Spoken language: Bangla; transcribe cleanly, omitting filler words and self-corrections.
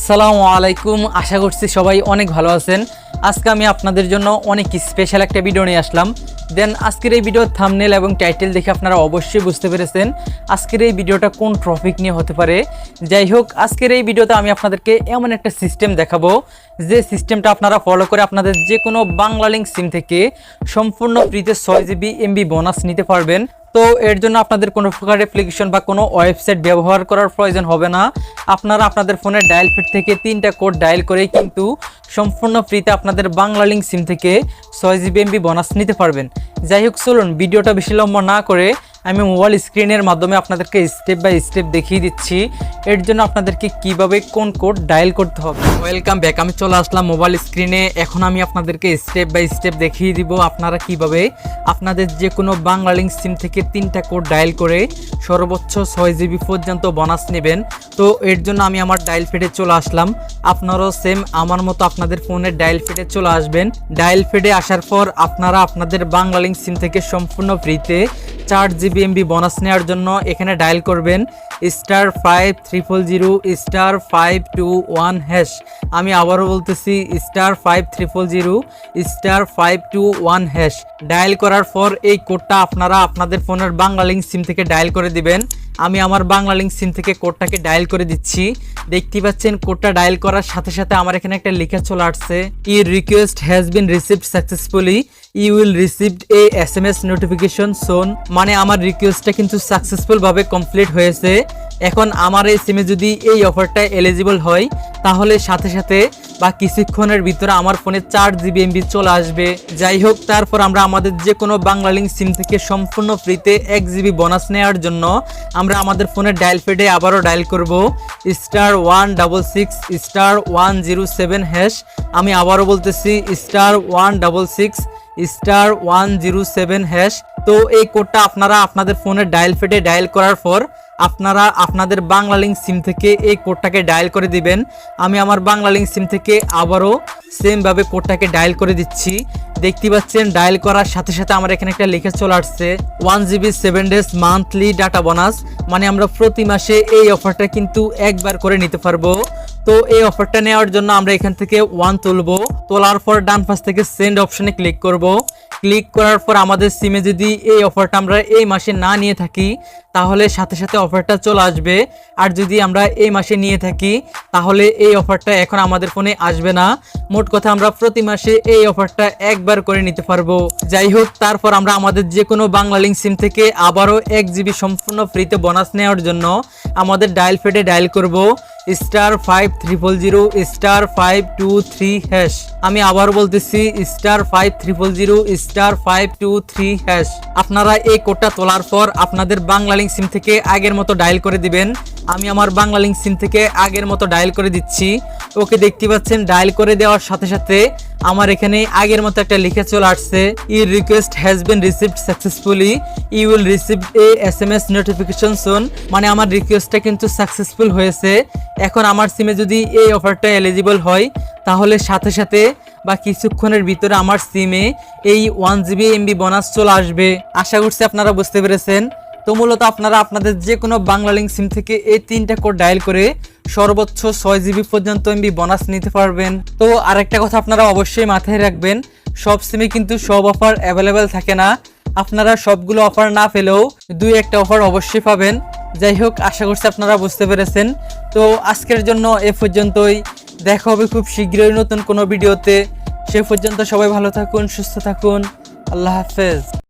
আসসালামু আলাইকুম। আশা করছি সবাই অনেক ভালো আছেন। আজকে আমি আপনাদের জন্য অনেক স্পেশাল একটা ভিডিও নিয়ে আসলাম। দেন আজকের এই ভিডিওর থাম্বনেল এবং টাইটেল দেখে আপনারা অবশ্যই বুঝতে পেরেছেন আজকের এই ভিডিওটা কোন টপিক নিয়ে হতে পারে। যাই হোক, আজকের এই ভিডিওতে আমি আপনাদেরকে এমন একটা সিস্টেম দেখাবো যে সিস্টেমটা আপনারা ফলো করে আপনাদের যে কোনো বাংলালিংক সিম থেকে সম্পূর্ণ ফ্রিতে 6 GB MB বোনাস নিতে পারবেন। তো এর জন্য আপনাদের কোনো প্রকার অ্যাপ্লিকেশন বা কোনো ওয়েবসাইট ব্যবহার করার প্রয়োজন হবে না। আপনারা আপনাদের ফোনের ডায়াল প্যাড থেকে 3টা কোড ডায়াল করেই কিন্তু সম্পূর্ণ ফ্রিতে আপনাদের বাংলালিংক সিম থেকে 6 GB MB বোনাস নিতে পারবেন। যাই হোক, চলুন ভিডিওটা বেশি লম্বা না করে আমি মোবাইল স্ক্রিনের মাধ্যমে আপনাদেরকে স্টেপ বাই স্টেপ দেখিয়ে দিচ্ছি এর জন্য আপনাদেরকে কিভাবে কোন কোড ডায়াল করতে হবে। ওয়েলকাম ব্যাক, আমি চলে আসলাম মোবাইল স্ক্রিনে। এখন আমি আপনাদেরকে স্টেপ বাই স্টেপ দেখিয়ে দিব আপনারা কিভাবে আপনাদের যে কোনো বাংলালিংক সিম থেকে 3টা কোড ডায়াল করে সর্বোচ্চ 6 GB পর্যন্ত বোনাস নেবেন। তো এর জন্য আমি আমার ডায়াল প্যাডে চলে আসলাম। আপনারাও সেম আমার মতো আপনাদের ফোনের ডায়াল প্যাডে চলে আসবেন। ডায়াল প্যাডে আসার পর আপনারা আপনাদের বাংলালিংক সিম থেকে সম্পূর্ণ ফ্রিতে 4 GB MB বোনাস নেওয়ার জন্য এখানে ডায়াল করবেন *5300 *521#। আমি আবারও বলতেছি *5300 *521#। ডায়াল করার পর এই কোডটা আপনারা আপনাদের ফোনের বাংলালিংক সিম থেকে ডায়াল করে দিবেন। আমি আমার বাংলালিংক সিম থেকে কোডটাকে ডায়াল করে দিচ্ছি। দেখতে পাচ্ছেন কোডটা ডায়াল করার সাথে সাথে আমার এখানে একটা লেখা চলে আসছে, your request has been received successfully, you will received a SMS notification soon. মানে আমার রিকোয়েস্টটা কিন্তু সাকসেসফুল ভাবে কমপ্লিট হয়েছে। এখন আমার এই সিমে যদি এই অফারটা এলিজিবল হয় তাহলে সাথে সাথে বা কিছুক্ষণের ভিতরে আমার ফোনে 4 GB MB চলে আসবে। যাই হোক, তারপর আমরা আমাদের যে কোনো বাংলালিংক সিম থেকে সম্পূর্ণ ফ্রিতে 1 GB বোনাস নেওয়ার জন্য আমরা আমাদের ফোনের ডায়াল প্যাডে আবারও ডায়াল করব *166 *107#। আমি আবারও বলতেছি *166 *107#। তো এই কোডটা আপনারা আপনাদের ফোনের ডায়াল প্যাডে ডায়াল করার পর আপনারা আপনাদের বাংলালিংক সিম থেকে এই কোডটাকে ডায়াল করে দিবেন। আমি আমার বাংলালিংক সিম থেকে আবারও সেমভাবে কোডটাকে ডায়াল করে দিচ্ছি। দেখতে পাচ্ছেন ডায়াল করার সাথে সাথে আমার এখানে একটা লেখা চলে আসছে 1 GB 7 days monthly data bonus. মানে আমরা প্রতি মাসে এই অফারটা কিন্তু একবার করে নিতে পারবো। তো এই অফারটা নেওয়ার জন্য আমরা এখান থেকে 1 তুলবো। তোলার পর ডান পাশ থেকে সেন্ড অপশনে ক্লিক করব। ক্লিক করার পর আমাদের সিমে যদি এই অফারটা আমরা এই মাসে না নিয়ে থাকি তাহলে সাথে সাথে অফারটা চলে আসবে। আর যদি আমরা এই মাসে নিয়ে থাকি তাহলে এই অফারটা এখন আমাদের ফোনে আসবে না। মোট কথা আমরা প্রতি মাসে এই অফারটা একবার করে নিতে পারবো। যাই হোক, তারপর আমরা আমাদের যে কোনো বাংলালিংক সিম থেকে আবারও 1 GB সম্পূর্ণ ফ্রিতে বোনাস নেওয়ার জন্য আমাদের ডায়াল প্যাডে ডায়াল করব *5300 *523#। আমি আবার বলতেছি *5300 *523#। আপনারা এই কোডটা তোলার পর আপনাদের বাংলালিংক সিম থেকে আগের মতো ডায়াল করে দিবেন। আমি আমার বাংলালিংক সিম থেকে আগের মতো ডায়াল করে দিচ্ছি। ওকে, দেখতে পাচ্ছেন ডায়াল করে দেওয়ার সাথে সাথে আমার এখানে আগের মতো একটা লিখে চলে আসছে, your request has been received successfully, you will receive a SMS notification soon. মানে আমার রিকোয়েস্টটা কিন্তু সাকসেসফুল হয়েছে। এখন আমার সিমে যদি এই অফারটা এলিজিবল হয় তাহলে সাথে সাথে বা কিছুক্ষণের ভিতরে আমার সিমে এই 1 GB MB বোনাস চলে আসবে। আশা করছি আপনারা বুঝতে পেরেছেন। তো মূলত আপনারা আপনাদের যে কোনো বাংলালিংক সিম থেকে এই 3টা কোড ডায়াল করে সর্বোচ্চ 6 GB পর্যন্ত MB বোনাস নিতে পারবেন। তো আরেকটা কথা আপনারা অবশ্যই মাথায় রাখবেন, সব সিমে কিন্তু সব অফার অ্যাভেলেবেল থাকে না। আপনারা সবগুলো অফার না পেলেও 2-1টা অফার অবশ্যই পাবেন। যাই হোক, আশা করছি আপনারা বুঝতে পেরেছেন। তো আজকের জন্য এ পর্যন্তই। দেখা হবে খুব শীঘ্রই নতুন কোনো ভিডিওতে। সে পর্যন্ত সবাই ভালো থাকুন, সুস্থ থাকুন। আল্লাহ হাফেজ।